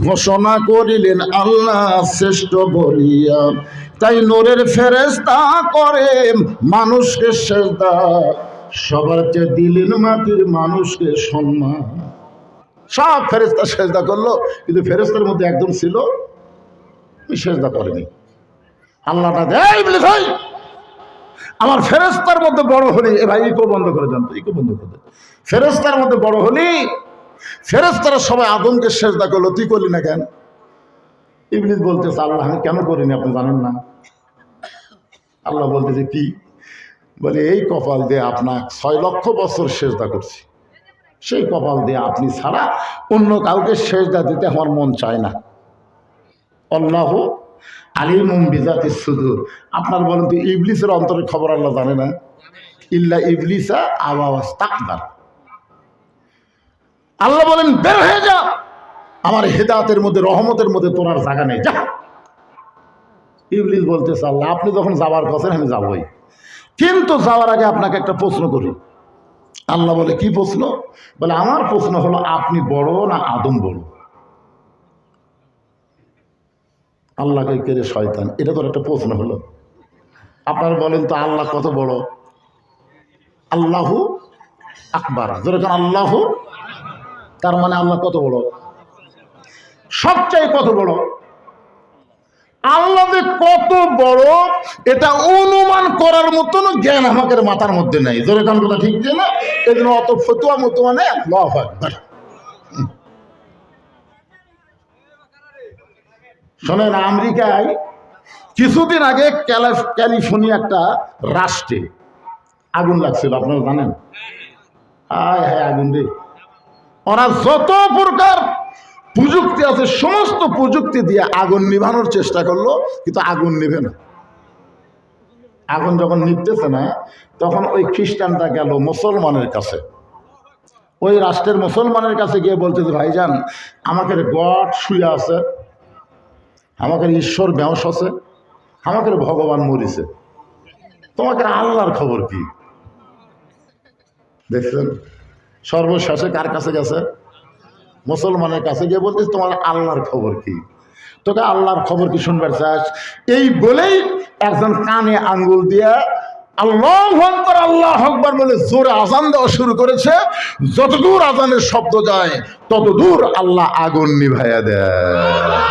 ঘোষণা করিলেন আল্লাহ শ্রেষ্ঠ বলিয়া, তাই নূরের ফেরেশতা করে মানুষকে সেজদা, সবার চেয়ে দিলেন মাটির মানুষকে সম্মান। সব ফেরেশতা সেজদা করলো, কিন্তু ফেরেশতার মধ্যে একজন ছিল সেজদা করেনি। আল্লাহটা দেয় বলে ভাই আমার ফেরেশতার মধ্যে বড় হলি, এ ভাই ইকো বন্ধ করে দেন তো, ইকো বন্ধ করে দেন। ফেরেশতার মধ্যে বড় হলি, ফেরেশতারা সবাই আদমকে সেজদা করলো, তুই করলি না কেন? ইবলিস বলতেছে আল্লাহ আমি কেন করিনি আপনি জানেন না? আল্লাহ বলতেছে কি? বলে এই কপাল দিয়ে আপনার 6 লক্ষ বছর সেজদা করছি, সেই কপাল দিয়ে আপনি ছাড়া অন্য কাউকে সেজদা দিতে আমার মন চায় না। আল্লাহু আলিমুম বিজাতিস সুদূর। আপনার বলেন তো ইবলিসের অন্তরের খবর আল্লাহ জানে না? ইল্লা ইবলিসা আবা ওয়াস্তাকবার। আল্লাহ বলেন বের হয়ে যা, আমার হেদায়েতের মধ্যে রহমতের মধ্যে তোর আর জায়গা নেই, যা। ইবলিস বলতেছে আল্লাহ আপনি যখন যাওয়ার কথা আমি যাবই, কিন্তু যাওয়ার আগে আপনাকে একটা প্রশ্ন করি। আল্লাহ বলে কি প্রশ্ন? বলে আমার প্রশ্ন হলো আপনি বড় না আদম বড়? আল্লাহকে কেড়ে শয়তান, এটা তো একটা প্রশ্ন হলো। আপনারা বলেন তো আল্লাহ কত বড়? আল্লাহু আকবার, যেরকম আল্লাহু, তার মানে আল্লাহ কত বড়? সবচেয়ে কত বড়? আল্লাহ যে কত বড় এটা অনুমান করার মতন জ্ঞান আমাদের মাথার মধ্যে নেই। যেরকম কথা ঠিক যে না, এই জন্য অত ফতুয়া মতুয়া নেই। আল্লাহু আকবার। শোনেন, আমেরিকায় কিছুদিন আগে ক্যালিফোর্নিয়া একটা রাষ্ট্রে আগুন লাগছিল, আপনারা জানেন? হায় হায় আগুন রে! ওরা যত প্রকার প্রযুক্তি আছে সমস্ত প্রযুক্তি দিয়ে আগুন নিভানোর চেষ্টা করলো, কিন্তু আগুন নিভে না। আগুন যখন নিভতেছে না, তখন ওই খ্রিস্টানটা গেল মুসলমানের কাছে, ওই রাষ্ট্রের মুসলমানের কাছে গিয়ে বলতেছে, ভাইজান আমাদের গড শুয়ে আছে, আমাদের ঈশ্বর বেঁশ আছে, আমাদের ভগবান মরিছে, তোমাদের আল্লাহর খবর কি? দেখছেন সর্বশেষে কার কাছে গেছে? মুসলমানের কাছে গিয়ে বলতেছে, তোমার আল্লাহর খবর কি? তোকে আল্লাহর খবর কি শুনবার চাস? এই বলেই একজন কানে আঙ্গুল দিয়ে আল্লাহু আকবার আল্লাহু আকবার বলে জোরে আজান দেওয়া শুরু করেছে। যতদূর আজানের শব্দ যায় ততদূর আল্লাহ আগুন নিভাইয়া দেয়।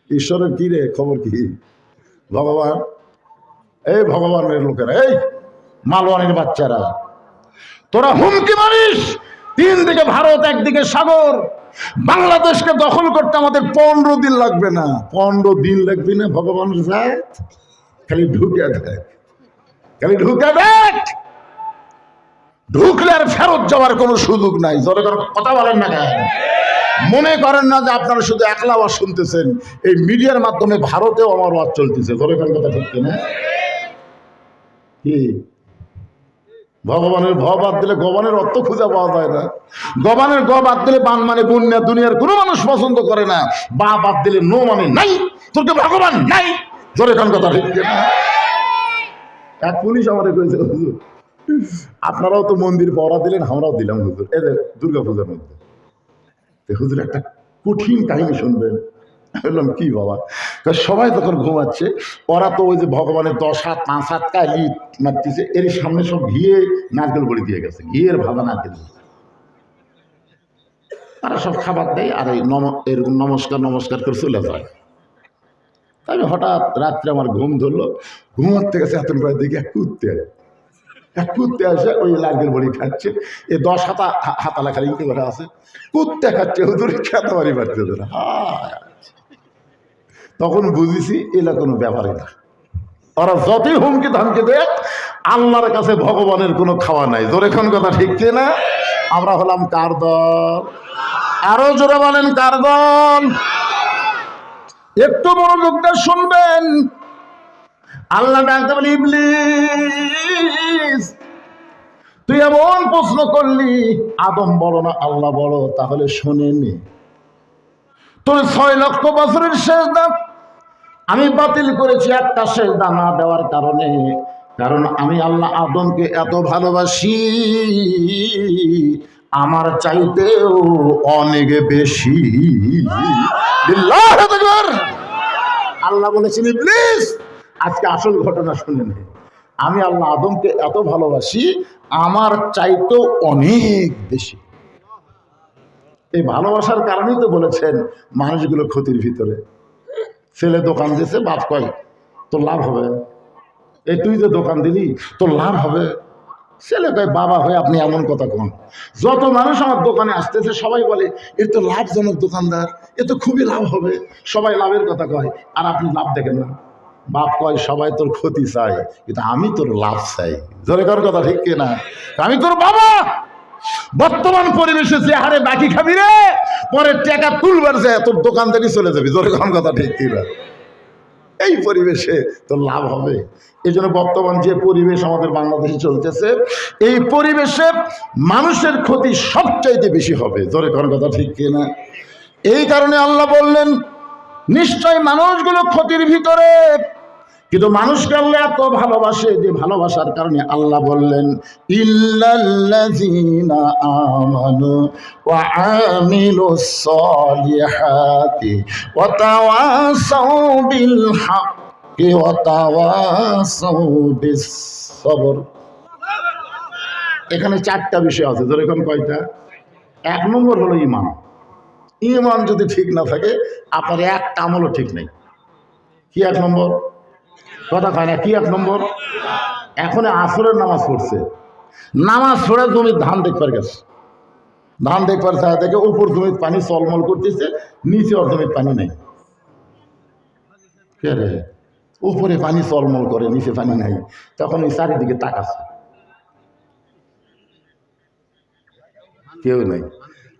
ঈশ্বরের কি রে খবর কি? ভগবান, এই ভগবানের লোকেরা, এই মালওয়ানের বাচ্চারা, তোরা হুমকি মারিস, তিন দিকে ভারত, একদিকে সাগর, বাংলাদেশকে দখল করতে আমাদের 15 দিন লাগবে না। 15 দিন লাগবে না ভগবানের জাত, খালি ঢুকে দেখ, খালি ঢুকে দেখ। ঢুকলে আর ফেরত যাওয়ার কোনো সুযোগ নাই। জোরে কথা বলেন না কেন? মনে করেন না যে আপনারা শুধু একলা আওয়াজ শুনতেছেন, এই মিডিয়ার মাধ্যমে ভারতেও আমার ওয়াজ চলতেছে। জোরে কথা ঠিক না? কি ভগবানের ভ বাদ দিলে গবানের অর্থ খুঁজে পাওয়া যায় না। গবানের গ বাদ দিলে বান মানে বন্যা, দুনিয়ার কোনো মানুষ পছন্দ করে না। বা বাদ দিলে নো মানে নাই, তোর তো ভগবান নাই। জোরে কথা ঠিক না? এক পুলিশ আমাদের কইছে, হুজুর আপনারাও তো মন্দির পড়া দিলেন, আমরাও দিলাম হুজুর এদের দুর্গা পূজার মধ্যে। হুজুর একটা কঠিন কাহিনী শুনবেন। বললাম কি বাবা? সবাই তখন ঘুমাচ্ছে, ওরা তো ওই যে ভগবানের 10 হাত 5 হাত কালি মারতেছে, এর সামনে সব ঘিয়ে নারকেল বড়ি দিয়ে গেছে, ঘিয়ের ভাজা নারকেল। তারা সব খাবার দেয় আর এরকম নমস্কার করে চলে যায়। তবে হঠাৎ রাত্রে আমার ঘুম ধরলো, ঘুমাতে গেছে এত করে দেখি এক কুত্তে আসে ওই নারকেল বড়ি খাচ্ছে। এই 10 হাতা লেখা ইঙ্কি করে আছে, কুত্তে খাচ্ছে, হুজুর খেতে বাড়ি পাচ্ছে না। তখন বুঝেছি এলা কোনো ব্যাপারই না। ওরা যতই হুমকি ধামকি দেয়, আল্লাহর কাছে ভগবানের কোনো খাওয়া নাই। জোরে কোন কথা ঠিক না? আমরা হলাম কার দল? আরো জোরে বলেন কার দল? একটু মনোযোগ দিয়ে শুনবেন। আল্লাহ ডাকতে বলি, ইবলিস তুই এমন প্রশ্ন করলি, আদম বড় না আল্লাহ বড়? তাহলে শোনেনি, তোর 6 লক্ষ বছরের সেজদা আমি বাতিল করেছি একটা সেজদা না দেওয়ার কারণে। কারণ আমি আল্লাহ আদমকে এত ভালোবাসি, আমার চাইতেও অনেক বেশি। আল্লাহ বলেছেন, ইবলিস আজকে আসল ঘটনা শুনে নে, আমি আল্লাহ আদমকে এত ভালোবাসি, আমার চাইতেও অনেক বেশি। এই ভালোবাসার কারণেই তো বলেছেন মানুষগুলো ক্ষতির ভিতরে। ছেলে দোকান দিয়েছে, বাপ কয় তোর লাভ হবে, এই তুই যে দোকান দিলি তোর লাভ হবে। ছেলে কয় বাবা হয়ে আপনি এমন কথা কন। যত মানুষ আমার দোকানে আসতেছে সবাই বলে এর তো লাভজনক দোকানদার, এ তো খুবই লাভ হবে, সবাই লাভের কথা কয়, আর আপনি লাভ দেখেন না। বাপ কয় সবাই তোর ক্ষতি চায়, কিন্তু আমি তোর লাভ চাই। জোরে কর কথা ঠিক কিনা? আমি তোর বাবা। বর্তমান পরিবেশে যে হারে বাকি খাবি রে, পরে টাকা তুলবার যায় তোর দোকানদারি চলে যাবি। জোরে কোন কথা ঠিক কিনা? এই পরিবেশে তোর লাভ হবে। এই জন্য বর্তমান যে পরিবেশ আমাদের বাংলাদেশে চলতেছে, এই পরিবেশে মানুষের ক্ষতি সবচাইতে বেশি হবে। জোরে কোন কথা ঠিক কিনা? এই কারণে আল্লাহ বললেন নিশ্চয় মানুষগুলো ক্ষতির ভিতরে, কিন্তু মানুষকে আল্লাহ এত ভালোবাসে যে ভালোবাসার কারণে আল্লাহ বললেন ইল্লাল্লাযীনা আমানু ওয়া আমিলুস সলিহাতি ওয়া তাওয়াসাউ বিল হাক্কি ওয়া তাওয়াসাউ বিস সবর। এখানে চারটা বিষয় আছে, ধরে এখন কয়টা? এক নম্বর হলো ঈমান। ঈমান যদি ঠিক না থাকে আপনার একটা আমলও ঠিক নেই। কি এক নম্বর? কথা কয় না, কি এক নম্বর? এখন আসরের নামাজ পড়ছে, নামাজ পড়ে জমির ধান দেখবার গেছে, ধান দেখবার ছায়া থেকে উপর জমির পানি চলমল করতেছে, নিচে ওর জমির পানি নেই। কে রে? উপরে পানি চলমল করে, নিচে পানি নাই। তখন ওই চারিদিকে তাকাচ্ছে, কেউ নাই।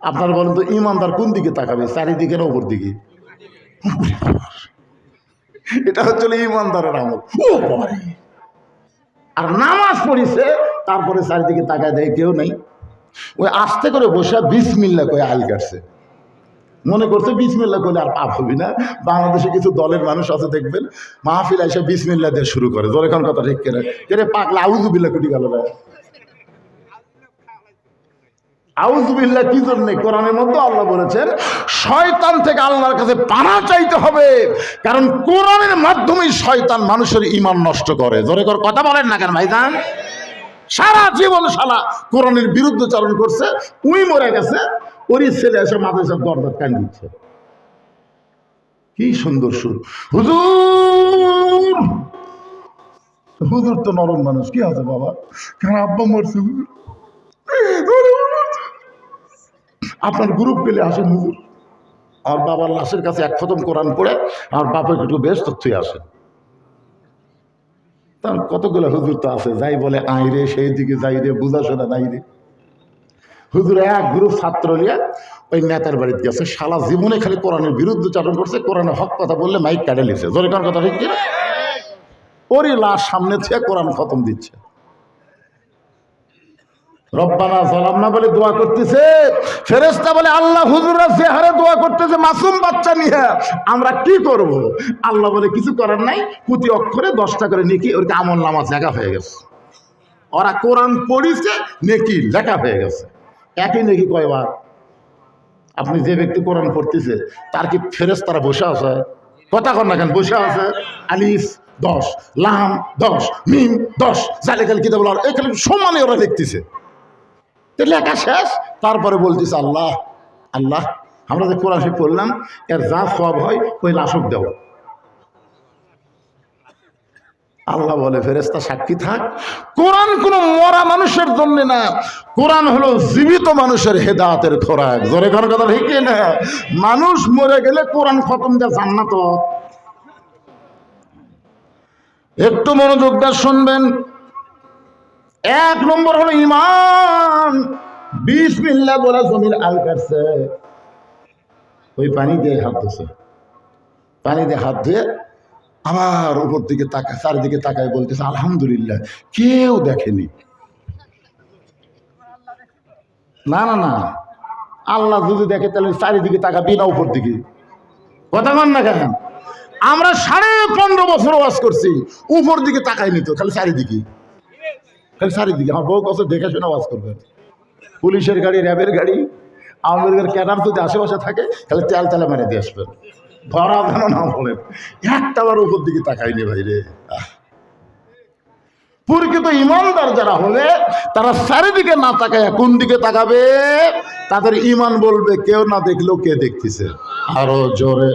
আপনার বলেন তো ইমানদার কোন দিকে তাকাবে, চারিদিকে না উপর দিকে? এটা হচ্ছে ইমানদারের আমল। আর নামাজ পড়িছে, তারপরে চারিদিকে তাকায় দেয় কেউ নেই, ওই আস্তে করে বসে বিসমিল্লাহ কয়ে আল কাটছে, মনে করছে বিসমিল্লাহ করলে আর পাপ হবি না। বাংলাদেশে কিছু দলের মানুষ আছে দেখবেন, মাহফিল এসে বিসমিল্লাহ দিয়ে শুরু করে, ধরে কোন কথা ঠিক করে কে পাকলা আউযুবিল্লাহ কুটি গেল না। আউযুবিল্লাহ কি জন্য? কোরআনের মধ্যে আল্লাহ বলেছেন শয়তান থেকে আল্লাহর কাছে পানা চাইতে হবে, কারণ কোরআনের মাধ্যমেই শয়তান মানুষের ঈমান নষ্ট করে। জোরে করে কথা বলেন না কেন ভাইজান? সারা জীবন শালা কোরআনের বিরুদ্ধচারণ করছে, উই মরে গেছে, ওরই ছেলে এসে মাদ্রাসার দরজার কান দিচ্ছে। কি সুন্দর সুর! হুজুর, হুজুর তো নরম মানুষ, কি আছে বাবা? কারণ আব্বা মরছে, হুজুর আপনার গ্রুপ পেলে আসেন হুজুর, আর বাবার লাশের কাছে এক খতম কোরআন পড়ে আর বাবা একটু বেশ তথ্যই আসে। তার কতগুলো হুজুর তো আছে, যাই বলে আই রে, সেই দিকে যাই রে, বুঝাশোনা নাই রে। হুজুর এক গ্রুপ ছাত্র নিয়ে ওই নেতার বাড়িতে গেছে, সারা জীবনে খালি কোরআনের বিরুদ্ধে চারণ করছে, কোরআনের হক কথা বললে মাইক কাটে নিছে। জোরে কোন কথা ঠিক কিনা? ওরই লাশ সামনে থেকে কোরআন খতম দিচ্ছে, রব্বানা যালামনা বলে দোয়া করতেছে। ফেরেশতা বলে আল্লাহ হুজুররা যে হারে দোয়া করতেছে মাসুম বাচ্চা নিয়ে, আমরা কি করব? আল্লাহ বলে কিছু করার নাই, প্রতি অক্ষরে 10টা করে নেকি ওর আমল নামাজ লেখা হয়ে গেছে। ওরা কোরআন পড়িছে, নেকি লেখা হয়ে গেছে। একই নেকি কয়বার? আপনি যে ব্যক্তি কোরআন পড়তেছে তার কি ফেরেশতারা বসে আছে? কথা কন না কেন? বসে আছে। আলিফ 10, লাম 10, মিম 10, জালিকাল কিতাবুল আর এখানে সমানে ওরা লিখতেছে। লেখা শেষ, তারপরে বলতেছে আল্লাহ আল্লাহ আমরা যে কোরআন শরীফ পড়লাম এর যা সওয়াব হয় ওই লাশক দেও। আল্লাহ বলে ফেরেশতা সাক্ষী থাক, কোরআন কোনো মরা মানুষের জন্য না, কোরআন হলো জীবিত মানুষের হেদায়েতের খোরাক। জোরে কোন কথা ঠিক না? মানুষ মরে গেলে কোরআন খতম দেয় জান্নাত। একটু মনোযোগ দিয়ে শুনবেন। এক নম্বর হলো ঈমান। বিসমিল্লাহ বলে জমির আল কাটছে, ওই পানি দিয়ে হাত ধুছে, পানি দিয়ে হাত ধুয়ে আবার উপর দিকে তাকায়, চারিদিকে তাকায় বলতেছে আলহামদুলিল্লাহ, কেউ দেখেনি। না না না, আল্লাহ যদি দেখে তাহলে চারিদিকে তাকাবি না উপর দিকে। কথা বল না কেন? আমরা 15.5 বছর ওয়াজ করছি, উপর দিকে তাকাইনি তো, খালি চারিদিকে, খালি চারিদিকে। আমার বউ কাছে দেখে শুনে ওয়াজ করবেন। পুলিশের গাড়ি, র্যাবের গাড়ি, আওয়ামী লীগের ক্যাডার যদি আশেপাশে থাকে তাহলে তেল তেলে মেরে দিয়ে আসবেন, ধরা যেন না বলেন। একটাবার উপর দিকে তাকাইনি ভাই রে। প্রকৃত ইমানদার যারা হবে তারা চারিদিকে না তাকায় কোন দিকে তাকাবে? তাদের ইমান বলবে কেউ না দেখলেও কে দেখতেছে। আরো জোরে,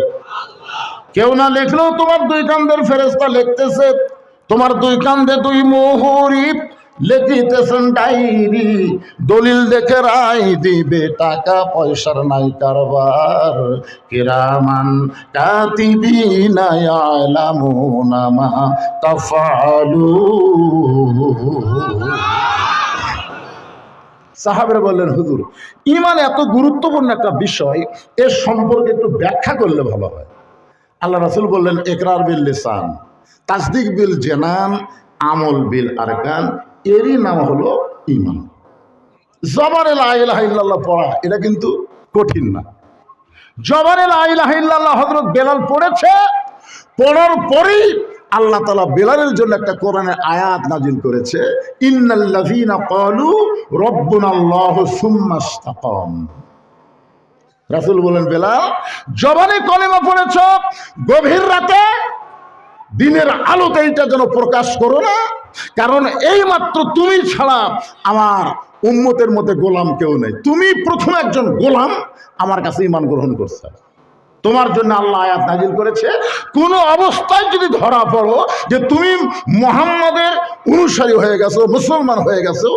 কেউ না দেখলেও তোমার 2 কাঁধের ফেরেশতা লিখতেছে, তোমার 2 কাঁধে 2 মুহুরিব লিখিতেছেন ডায়েরি, দলিল দেখে রায় দিবে, টাকা পয়সার নাই কারবার, কিরামান কাতিবিনা ইয়ালামুনা মা তাফআলুন। সাহাবেরা বললেন হুজুর ঈমান এত গুরুত্বপূর্ণ একটা বিষয়, এর সম্পর্কে একটু ব্যাখ্যা করলে ভালো হয়। আল্লাহ রাসূল বললেন ইকরার বিল লিসান, তাসদিক বিল জানান, আমল বিল আরকান, এরই নাম হলো ঈমান। জবানে লা ইলাহা ইল্লাল্লাহ পড়া এটা কিন্তু কঠিন না। জবানে লা ইলাহা ইল্লাল্লাহ হযরত বেলাল পড়েছে, পড়ার পরেই আল্লাহ তাআলা বেলালের জন্য একটা কোরআনের আয়াত নাজিল করেছে, ইন্নাল্লাযীনা ক্বালু রাব্বুনাল্লাহু সুম্মা ইসতাকাম। রাসূল বলেন, বেলাল জবানে কলেমা পড়েছ, গভীর রাতে দিনের আলোতে এটা যেন প্রকাশ করো না, কারণ এই মাত্র তুমি ছাড়া আমার উম্মতের মধ্যে গোলাম কেউ নেই, তুমি প্রথম একজন গোলাম আমার কাছে ঈমান গ্রহণ করছে। তোমার জন্য আল্লাহ আয়াত নাজিল করেছে, কোন অবস্থায় যদি ধরা পড়ো যে তুমি মুহাম্মাদের অনুসারী হয়ে গেছো, মুসলমান হয়ে গেছো,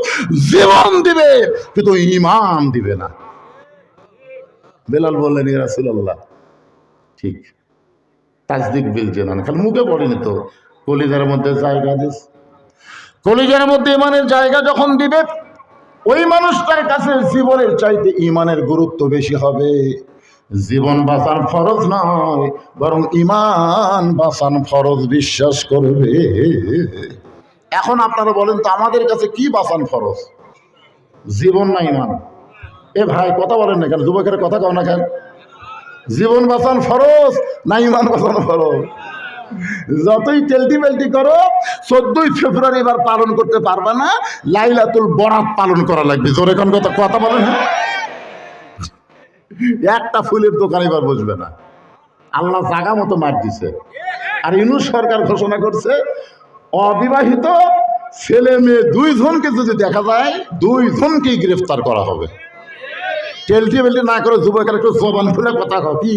জীবন দিবে কিন্তু ঈমান দিবে না। বেলাল বললেন, ইয়া রাসূলুল্লাহ ঠিক, তাসদিক বিল জানান, খালি মুখে বলেনি তো, কলিজার মধ্যে জায়গা দিস। কলিজার মধ্যে ঈমানের জায়গা যখন দিবে, ওই মানুষটার কাছে জীবনের চাইতে ঈমানের গুরুত্ব বেশি হবে। জীবন বাঁচান ফরজ নয়, বরং ঈমান বাঁচান ফরজ, বিশ্বাস করবে। এখন আপনারা বলেন তো, আমাদের কাছে কি বাঁচান ফরজ, জীবন না ঈমান? এ ভাই কথা বলেন না কেন, যুবকের কথা কও না কেন? জীবন বাঁচান ফরজ না ঈমান বাঁচানো ফরজ? যতই টেলটি বেলটি করো, 14ই ফেব্রুয়ারি এবার পালন করতে পারবে না, লাইলাতুল বরাত পালন করা লাগবে। জোরে কোন কথা বলেন? হ্যাঁ, একটা ফুলের দোকান এবার বসবে না, আল্লাহ জাগা মতো মার দিছে। আর ইউনূস সরকার ঘোষণা করছে, অবিবাহিত ছেলে মেয়ে 2 জনকে যদি দেখা যায়, 2 জনকেই গ্রেফতার করা হবে। টেলটি বেলটি না করে যুবকের একটু জবান খুলে কথা কও, কি